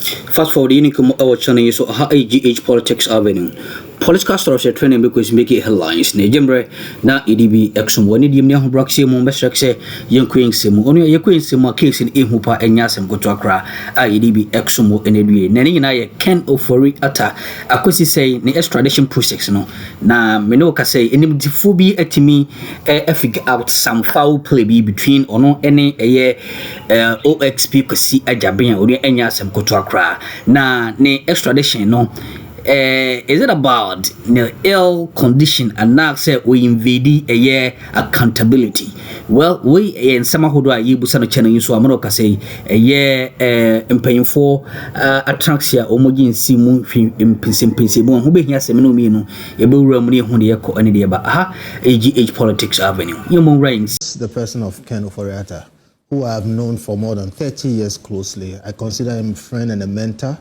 Fast forward, you come our channel so AGH Politics Avenue. Political stories are trending because make it headlines. Nejembre na EDB exum wani di mnia hobraxi mo besrekse yen queen semu. Onu ye queen semu case in ehupa enyasem go to Accra. EDB exum wo enedue. Nani na ye Ken Ofori ata akwesi say ne extradition process no. Na me no ka say enim difo bi etimi figure out some foul play be between ono ene OXP kwesi ajaben onu enyasem go to Accra. Na ne extradition no is it about the ill condition and now say we invade a year accountability? Well, we in some who do a yibusan channel so America say a year painful attraction omogin simu in Pensimu who be here seminumino a bill remedy when the echo any day about AGH Politics Avenue. Yamon Reigns, the person of Ken Ofori, who I have known for more than 30 years closely. I consider him a friend and a mentor.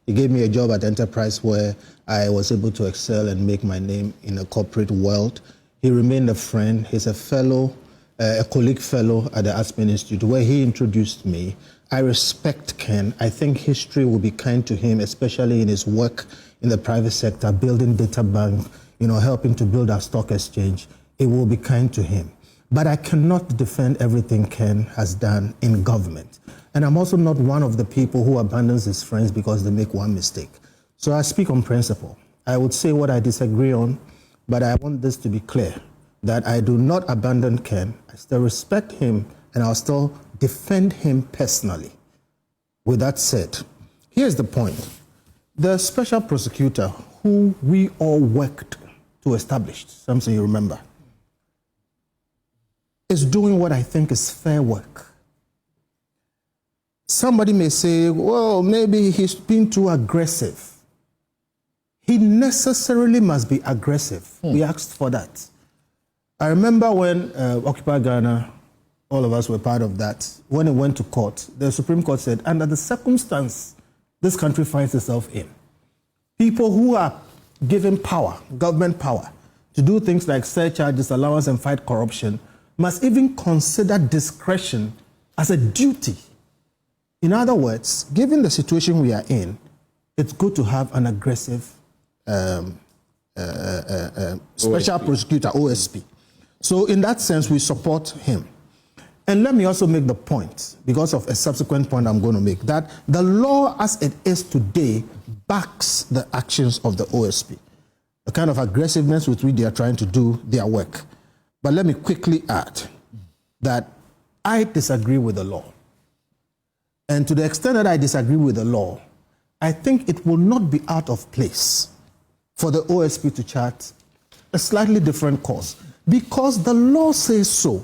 He gave me a job at Enterprise where I was able to excel and make my name in a corporate world. He remained a friend. He's a fellow, a colleague fellow at the Aspen Institute where he introduced me. I respect Ken. I think history will be kind to him, especially in his work in the private sector, building data bank, helping to build our stock exchange. It will be kind to him. But I cannot defend everything Ken has done in government. And I'm also not one of the people who abandons his friends because they make one mistake. So I speak on principle. I would say what I disagree on, but I want this to be clear, that I do not abandon Ken. I still respect him, and I'll still defend him personally. With that said, here's the point. The special prosecutor who we all worked to establish, something you remember, is doing what I think is fair work. Somebody may say, well, maybe he's been too aggressive. He necessarily must be aggressive. We asked for that. I remember when Occupy Ghana, all of us were part of that, when it went to court, the Supreme Court said, under the circumstance this country finds itself in, people who are given power, government power, to do things like surcharge, disallowance, and fight corruption, must even consider discretion as a duty. In other words, given the situation we are in, it's good to have an aggressive special prosecutor, OSP. So in that sense, we support him. And let me also make the point, because of a subsequent point I'm going to make, that the law as it is today backs the actions of the OSP, the kind of aggressiveness with which they are trying to do their work. But let me quickly add that I disagree with the law. And to the extent that I disagree with the law, I think it will not be out of place for the OSP to chart a slightly different course, because the law says so.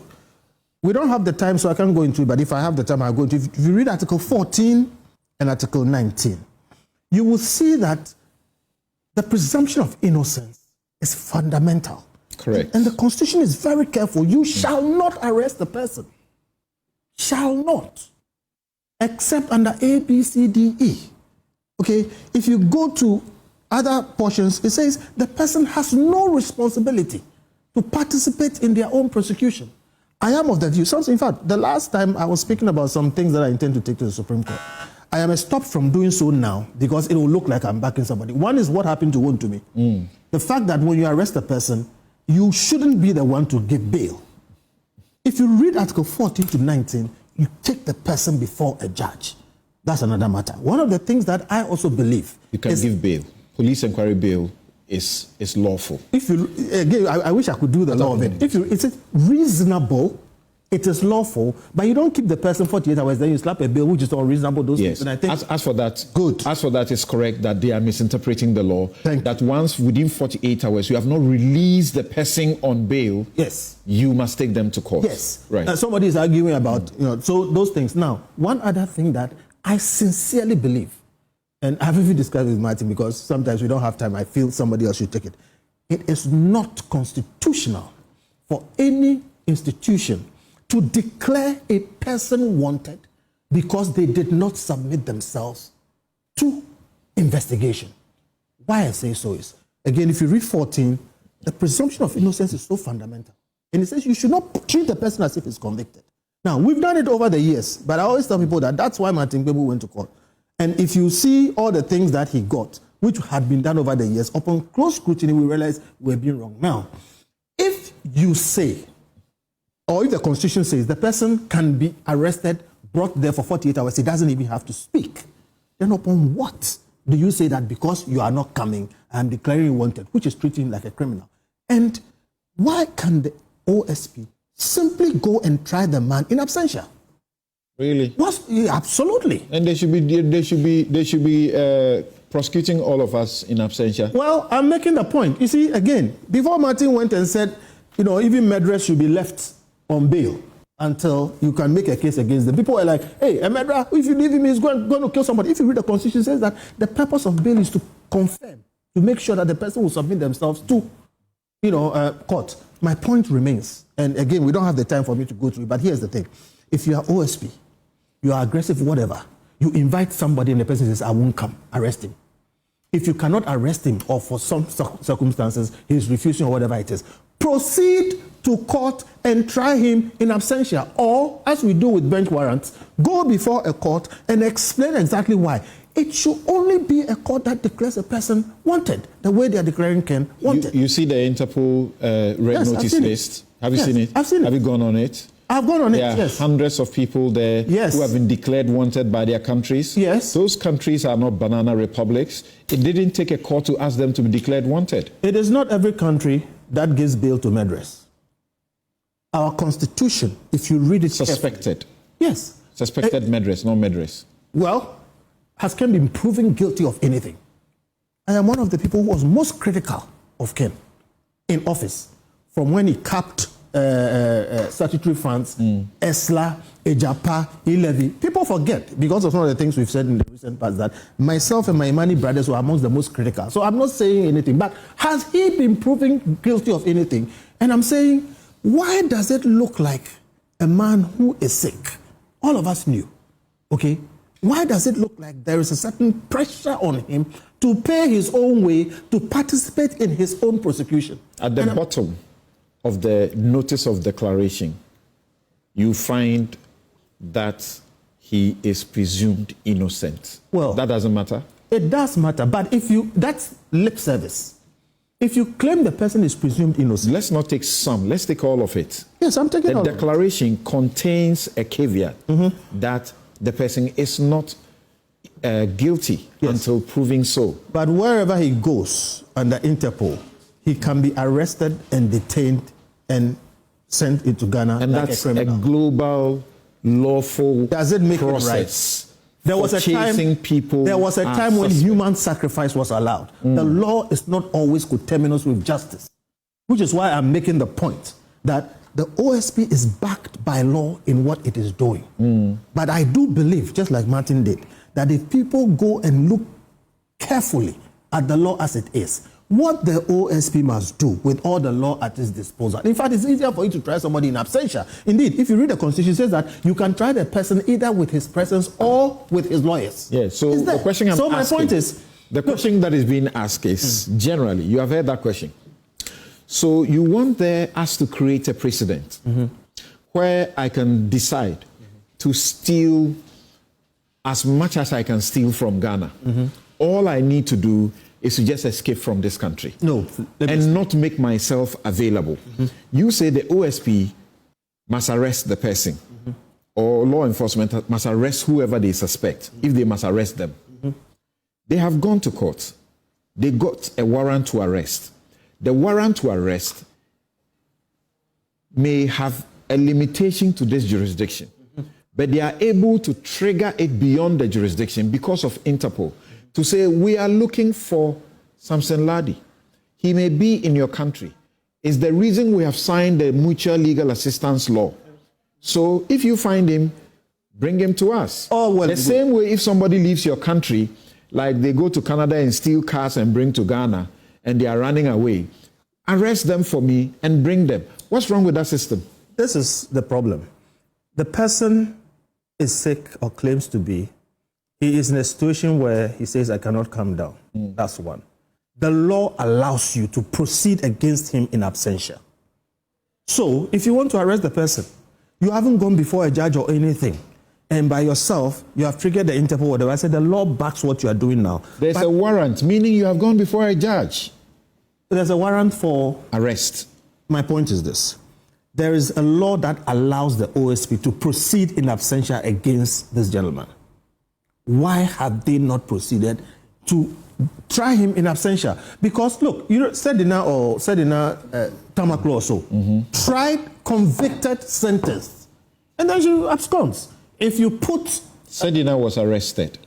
We don't have the time, so I can't go into it, but if I have the time, I'll go into it. If you read Article 14 and Article 19, you will see that the presumption of innocence is fundamental. Correct. And the Constitution is very careful. You shall not arrest the person. Shall not. Except under A, B, C, D, E. Okay, if you go to other portions, it says the person has no responsibility to participate in their own prosecution. I am of the view, in fact, the last time I was speaking about some things that I intend to take to the Supreme Court. I am stopped from doing so now because it will look like I'm backing somebody. One is what happened to Wontumi. The fact that when you arrest a person, you shouldn't be the one to give bail. If you read Article 14 to 19, you take the person before a judge. That's another matter. One of the things that I also believe you can give bail. Police inquiry bail is lawful. If you again, I wish I could do the law of it. If it's reasonable, it is lawful, but you don't keep the person 48 hours, then you slap a bill which is unreasonable. Those things. And I think as for that, good. As for that, it's correct that they are misinterpreting the law. That once within 48 hours you have not released the person on bail, yes, you must take them to court. Yes, right. Somebody is arguing about so those things. Now, one other thing that I sincerely believe, and I've even discussed with Martin because sometimes we don't have time. I feel somebody else should take it. It is not constitutional for any institution to declare a person wanted because they did not submit themselves to investigation. Why I say so is, again, if you read 14, the presumption of innocence is so fundamental. And it says you should not treat the person as if he's convicted. Now, we've done it over the years, but I always tell people that that's why Martin Gbebu went to court. And if you see all the things that he got, which had been done over the years, upon close scrutiny, we realize we're being wrong. Now, if you say, or if the Constitution says the person can be arrested, brought there for 48 hours, he doesn't even have to speak, then upon what do you say that because you are not coming, I'm declaring you wanted, which is treating him like a criminal? And why can the OSP simply go and try the man in absentia? Really? Absolutely. And they should be prosecuting all of us in absentia. Well, I'm making the point. You see, again, before Martin went and said, even murderers should be left on bail until you can make a case against them. People were like, hey, a murderer, if you leave him, he's going to kill somebody. If you read the Constitution, it says that the purpose of bail is to confirm, to make sure that the person will submit themselves to, court. My point remains. And again, we don't have the time for me to go through it, but here's the thing. If you are OSP, you are aggressive, whatever, you invite somebody and the person says, I won't come, arrest him. If you cannot arrest him, or for some circumstances, he's refusing or whatever it is, proceed to court and try him in absentia. Or, as we do with bench warrants, go before a court and explain exactly why. It should only be a court that declares a person wanted, the way they are declaring Ken wanted. You see the Interpol red notice list? Have you seen it? I've seen it. Have you gone on it? I've gone on it, There are yes. hundreds of people there who have been declared wanted by their countries. Yes. Those countries are not banana republics. It didn't take a court to ask them to be declared wanted. It is not every country that gives bail to murderers. Our Constitution, if you read it Suspected. carefully, yes. Suspected murderers, not murderers. Well, has Ken been proven guilty of anything? I am one of the people who was most critical of Ken in office from when he capped statutory funds, ESLA, Ejapa, E-Levy. People forget, because of some of the things we've said in the recent past, that myself and my Imani brothers were amongst the most critical. So I'm not saying anything, but has he been proven guilty of anything? And I'm saying, why does it look like a man who is sick? All of us knew, okay? Why does it look like there is a certain pressure on him to pay his own way, to participate in his own prosecution? At the bottom of the notice of declaration, you find that he is presumed innocent. Well, that doesn't matter? It does matter, but that's lip service. If you claim the person is presumed innocent. Let's not take some, let's take all of it. Yes, I'm taking all of it. The declaration contains a caveat that the person is not guilty until proving so. But wherever he goes under Interpol, he can be arrested and detained and sent into Ghana and like that's a criminal. A global lawful Does it make process. It right? There was a time. People there was a time when human sacrifice was allowed. The law is not always coterminous with justice, which is why I'm making the point that the OSP is backed by law in what it is doing. But I do believe, just like Martin did, that if people go and look carefully at the law as it is, what the OSP must do with all the law at its disposal. In fact, it's easier for you to try somebody in absentia. Indeed, if you read the Constitution, it says that you can try the person either with his presence or with his lawyers. Yeah, so the question I'm asking, my point is, the question that is being asked is, generally, you have heard that question. So you want us to create a precedent where I can decide to steal as much as I can steal from Ghana. All I need to do is to just escape from this country. No. And not make myself available. You say the OSP must arrest the person, or law enforcement must arrest whoever they suspect, if they must arrest them. They have gone to court. They got a warrant to arrest. The warrant to arrest may have a limitation to this jurisdiction, but they are able to trigger it beyond the jurisdiction because of Interpol, to say, we are looking for Samson Ladi. He may be in your country. It's the reason we have signed the mutual legal assistance law. So if you find him, bring him to us. The same way if somebody leaves your country, like they go to Canada and steal cars and bring to Ghana, and they are running away, arrest them for me and bring them. What's wrong with that system? This is the problem. The person is sick or claims to be. He is in a situation where he says, I cannot come down. That's one. The law allows you to proceed against him in absentia. So, if you want to arrest the person, you haven't gone before a judge or anything. and by yourself, you have triggered the Interpol, whatever. I said the law backs what you are doing now. There's a warrant, meaning you have gone before a judge. There's a warrant for arrest. My point is this. There is a law that allows the OSP to proceed in absentia against this gentleman. Why have they not proceeded to try him in absentia? Because look, you know, Sedina Tamaklo or so, tried, convicted, sentenced, and then she absconds. If you put... Sedina was arrested.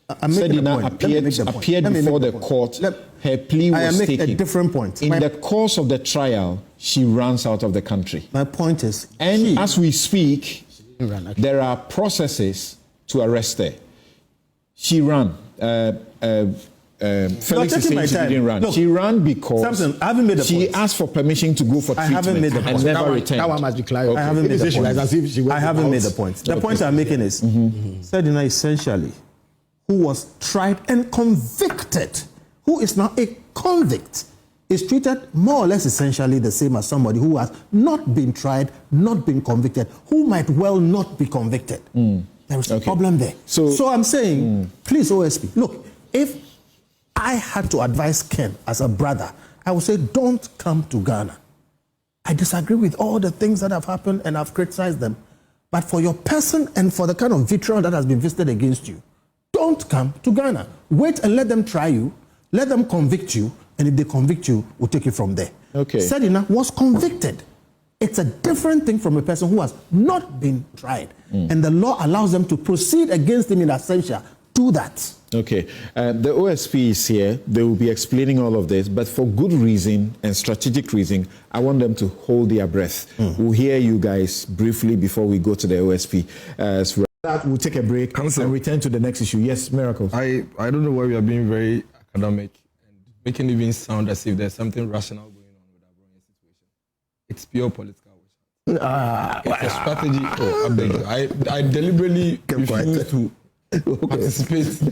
Sedina appeared before the court. Her plea was taken. I make a different point. In the course of the trial, she runs out of the country. My point is... And as we speak, there are processes to arrest her. She ran. Felix is saying she didn't run. Look, she ran because I haven't made a she point. asked for permission to go for treatment. I haven't made the point. And never returned. That one must be clarified. I haven't made the point. I haven't made the point. The point I'm making is, Sedina essentially, who was tried and convicted, who is now a convict, is treated more or less essentially the same as somebody who has not been tried, not been convicted, who might well not be convicted. There is a problem there. So I'm saying, please, OSP, look, if I had to advise Ken as a brother, I would say, don't come to Ghana. I disagree with all the things that have happened and I've criticized them. But for your person and for the kind of vitriol that has been visited against you, don't come to Ghana. Wait and let them try you, let them convict you, and if they convict you, we'll take it from there. Sedina was convicted. It's a different thing from a person who has not been tried. And the law allows them to proceed against him in absentia. Do that. Okay. The OSP is here. They will be explaining all of this, but for good reason and strategic reason, I want them to hold their breath. We'll hear you guys briefly before we go to the OSP. We'll take a break and return to the next issue. Yes, Miracle. I don't know why we are being very academic and making it even sound as if there's something rational going on with our Bawumia situation. It's pure political wisdom. It's a strategy. I beg you. I deliberately refuse to participate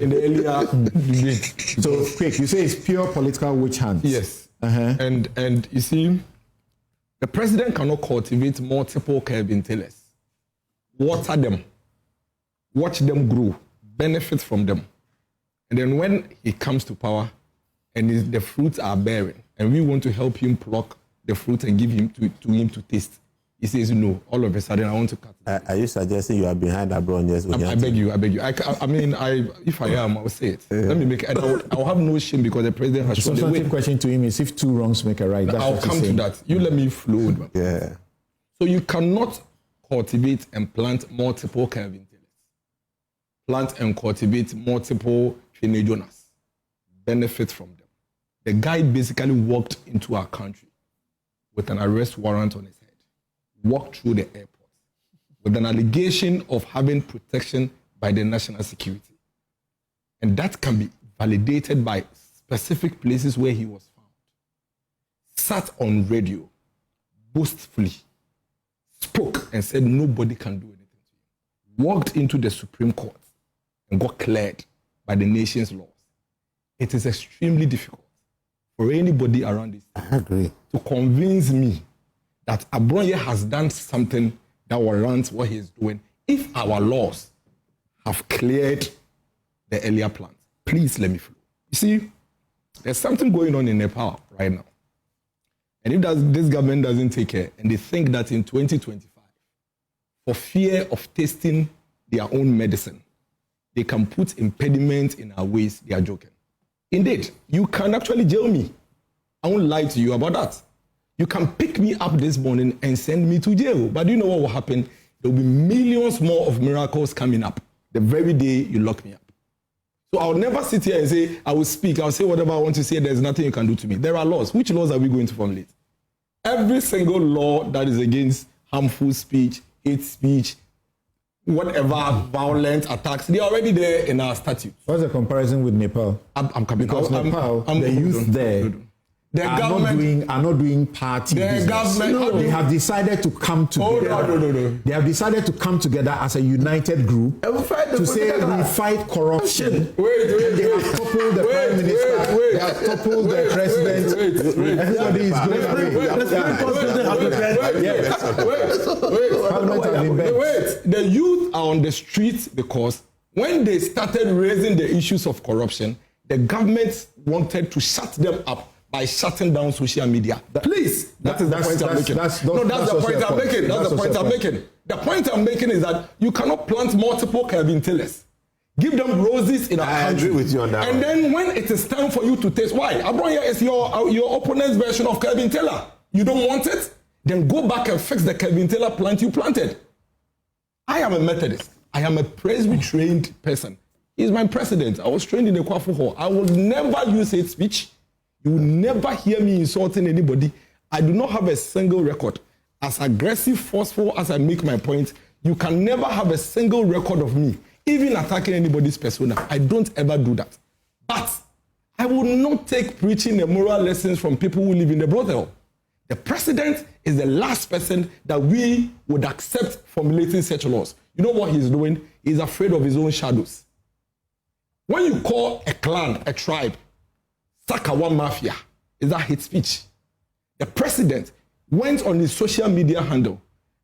in the earlier debate. So, quick, you say it's pure political witch hunt. Yes. And you see, the president cannot cultivate multiple cabin tellers. Water them, watch them grow, benefit from them. And then when he comes to power and the fruits are bearing, and we want to help him pluck the fruit and give him to him to taste, he says, no, all of a sudden I want to cut it. Are you suggesting you are behind Addo? Yes, I beg you. I mean, if I am, I will say it. Let me make it. I will have no shame because the president has shown the way. The question to him is if two wrongs make a right. I'll come to that. You let me flow. Yeah. So you cannot cultivate and plant multiple Calvin Taylors. Plant and cultivate multiple Jonas. Benefit from them. The guy basically walked into our country with an arrest warrant on his head. Walked through the airport with an allegation of having protection by the national security. And that can be validated by specific places where he was found. Sat on radio, boastfully, spoke and said nobody can do anything to him. Walked into the Supreme Court and got cleared by the nation's laws. It is extremely difficult for anybody around this to convince me that Abroye has done something that warrants what he is doing if our laws have cleared the earlier plans. Please let me flow. You see, there's something going on in Nepal right now. And if this government doesn't take care, and they think that in 2025, for fear of tasting their own medicine, they can put impediments in our ways, they are joking. Indeed, you can actually jail me. I won't lie to you about that. You can pick me up this morning and send me to jail. But you know what will happen? There will be millions more of miracles coming up the very day you lock me up. So I'll never sit here and say, I will speak, I'll say whatever I want to say, there's nothing you can do to me. There are laws. Which laws are we going to formulate? Every single law that is against harmful speech, hate speech, whatever violent attacks, they're already there in our statutes. What's the comparison with Nepal? I'm coming. Because Nepal, the youth there, are not doing party business. Government, they have decided to come together. No. They have decided to come together as a united group to say we fight corruption. Wait. They have toppled the prime minister. They have toppled the president. Everybody is going away. Wait. The youth are on the streets because when they started raising the issues of corruption, the government wanted to shut them up by shutting down social media. Please, that's the point I'm making. That's the point I'm making. The point I'm making is that you cannot plant multiple Kevin Tillers. Give them roses in our country. I agree with you on that. And then when it is time for you to taste, why? Abronia is your opponent's version of Kevin Taylor. You don't want it? Then go back and fix the Kevin Taylor plant you planted. I am a Methodist. I am a Presby-trained person. He's my president. I was trained in the Akuffo Hall. I will never use hate speech. You will never hear me insulting anybody. I do not have a single record. As aggressive, forceful as I make my point, you can never have a single record of me, even attacking anybody's persona. I don't ever do that. But I will not take preaching the moral lessons from people who live in the brothel. The president is the last person that we would accept formulating such laws. You know what he's doing? He's afraid of his own shadows. When you call a clan, a tribe, Sakawa Mafia, is that hate speech? The president went on his social media handle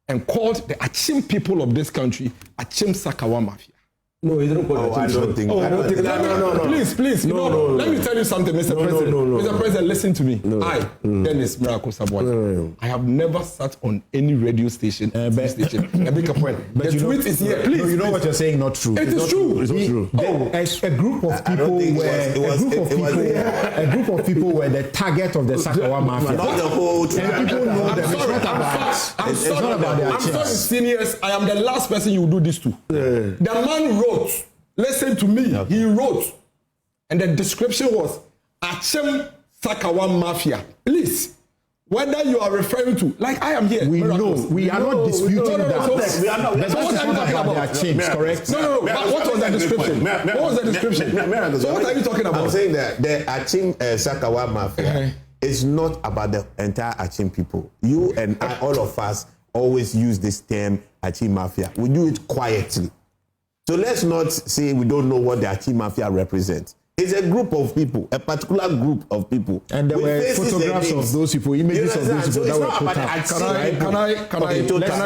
and called the Achim people of this country Achim Sakawa Mafia. No, he didn't call I don't think. No. Please. No. Let me tell you something, Mr. President. Mr. President, listen to me. Dennis Miracle Sabwati. I have never sat on any radio station. I make a point. But the tweet is here. Please. No, you know what you're saying? Not true. It is true. It's not true. A group of people were the target of the Sakawa Mafia. Not the whole And people know that it's not about their I'm sorry, seniors. I am the last person you will do this to. The man wrote. Listen to me. Okay. He wrote, and the description was Achim Sakawa Mafia. Please, whether you are referring to, like I am here, we know we are not disputing that. We are not. But what are you talking about? Achims, correct? No. But what was the description? What was the description? So what are you talking about? I'm saying that the Achim Sakawa Mafia is not about the entire Achim people. You and I, all of us, always use this term Achim Mafia. We do it quietly. So let's not say we don't know what the Achim Mafia represents. It's a group of people, a particular group of people. And there were photographs of those people, images of those people that were put up.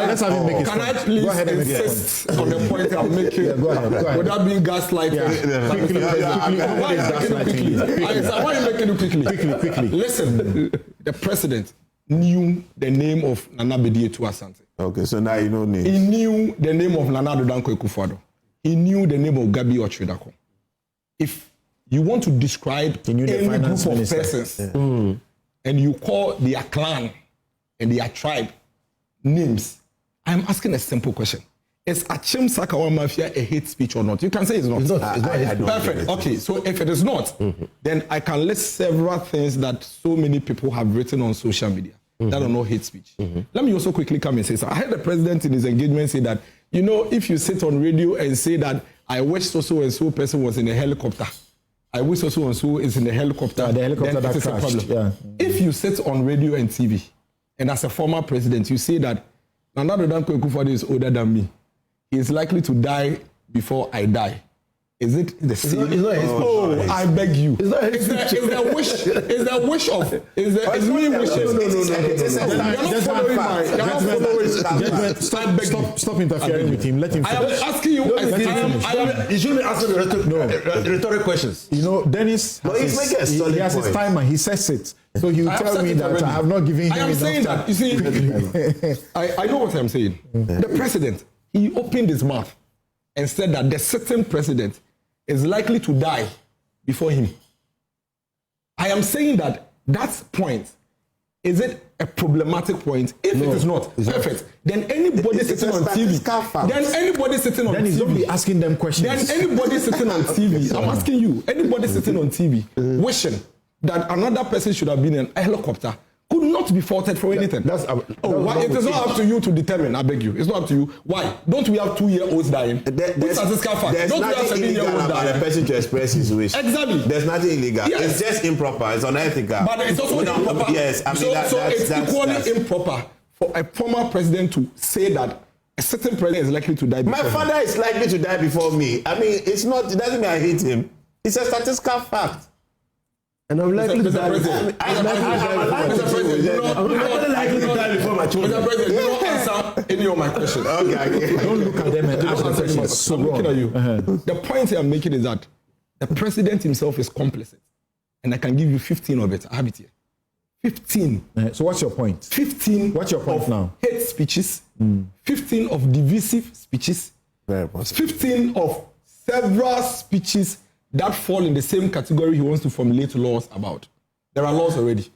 Let's have him make it. Can I please insist on the point I'm making? Go ahead. Without being gaslighted. Why are you making it quickly? Listen, the president knew the name of Nana Bediatu Asante. Okay, so now you know names. He knew the name of Nana Addo Akufo. He knew the name of Gabi Ochredako. If you want to describe any group of persons and you call their clan and their tribe names, I'm asking a simple question. Is Achim Sakawa Mafia a hate speech or not? You can say it's not. It's not. Perfect. Okay, so if it is not, then I can list several things that so many people have written on social media that are not hate speech. Let me also quickly come and say something. I heard the president in his engagement say that, you know, if you sit on radio and say that I wish so and so person was in a helicopter, I wish so and so is in a helicopter, the helicopter then it is a problem. Yeah. If you sit on radio and TV, and as a former president, you say that Nana Addo Akufo is older than me, he is likely to die before I die. Is it the same? It's not his oh, I beg you. It's the wish. Is the wish of? Is me wishing? No. Stop interfering with him. Let him finish. I am asking you. You shouldn't be asking rhetoric questions. You know, Dennis has his timer. He says it. So he will tell me that I have not given him enough time. I am saying that. You see, I know what I'm saying. The president, he opened his mouth and said that the sitting president is likely to die before him. I am saying that point, is it a problematic point? If it is not, perfect. Then anybody sitting on TV, then he's not be asking them questions. Then anybody sitting on TV, I'm asking you, anybody sitting on TV wishing that another person should have been in a helicopter could not not be faulted for anything. Why? It is not up to you to determine. I beg you. It's not up to you. Why? Don't we have 2-year-olds dying? There's nothing illegal about a person to express his wish. Exactly. There's nothing illegal. Yes. It's just improper. It's unethical. But it's also improper. Yes, I mean it's equally improper for a former president to say that a certain president is likely to die before my father is likely to die before me. I mean, it's not. It doesn't mean I hate him. It's a statistical fact. And I'm likely to die before. I'm likely to die before my children. Mr. President, you don't answer any of my questions. Okay. Don't look at them and ask them questions. So I'm looking at you. The point I'm making is that the president himself is complicit. And I can give you 15 of it. I have it here. 15. So what's your point? 15. What's your point now? Hate speeches. 15 of divisive speeches. 15 of several speeches that fall in the same category he wants to formulate laws about. There are laws already.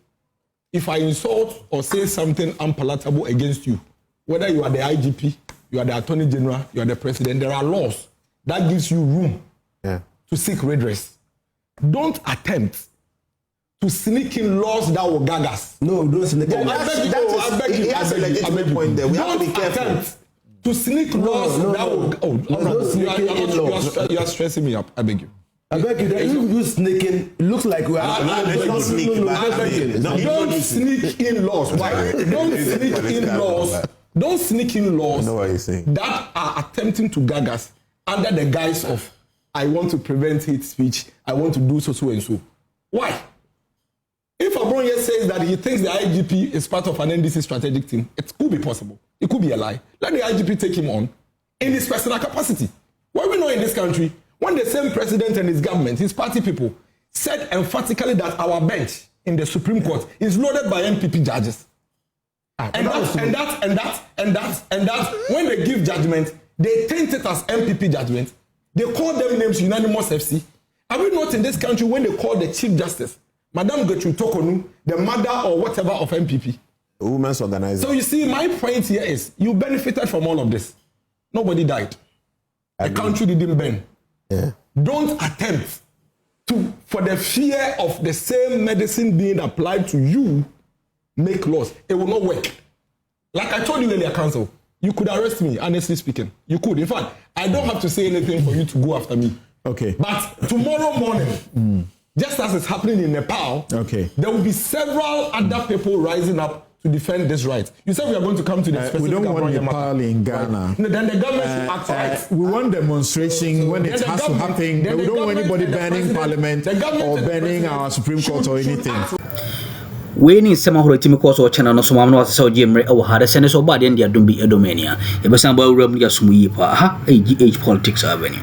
If I insult or say something unpalatable against you, whether you are the IGP, you are the Attorney General, you are the President, there are laws that gives you room to seek redress. Don't attempt to sneak in laws that will gag us. No, don't sneak in. I beg you. Point there. We have to be careful. To sneak laws that will... You are stressing me up. I beg you. I beg you, that you sneaking, it looks like we are... Don't sneak in laws. Why? Don't sneak in laws. Don't sneak in laws that are attempting to gag us under the guise of, I want to prevent hate speech, I want to do so and so. Why? If Abronya says that he thinks the IGP is part of an NDC strategic team, it could be possible. It could be a lie. Let the IGP take him on in his personal capacity. What we know in this country, when the same president and his government, his party people, said emphatically that our bench in the Supreme Court is loaded by MPP judges. And that, when they give judgment, they taint it as MPP judgment. They call them names unanimous FC. Have we not in this country when they call the Chief Justice, Madame Gertrude Tokonu, the mother or whatever of MPP? A women's organizer. So you see, my point here is, you benefited from all of this. Nobody died. The country didn't burn. Yeah. Don't attempt to, for the fear of the same medicine being applied to you, make laws. It will not work. Like I told you earlier, Council, you could arrest me, honestly speaking. You could. In fact, I don't have to say anything for you to go after me. Okay. But tomorrow morning, just as it's happening in Nepal, there will be several other people rising up to defend this right. You said we are going to come to the specific... We don't want Nepal in Ghana. Right. No, then the government should act right. We want demonstration when it has to happen. But we don't want anybody banning Parliament or banning our Supreme Court or anything. We need some who team course or channel no so mamno so jemre o hada sene so bad and dia dumbi edomania. E besan ba wuram dia sumu yipa ha AGH Politics Avenue.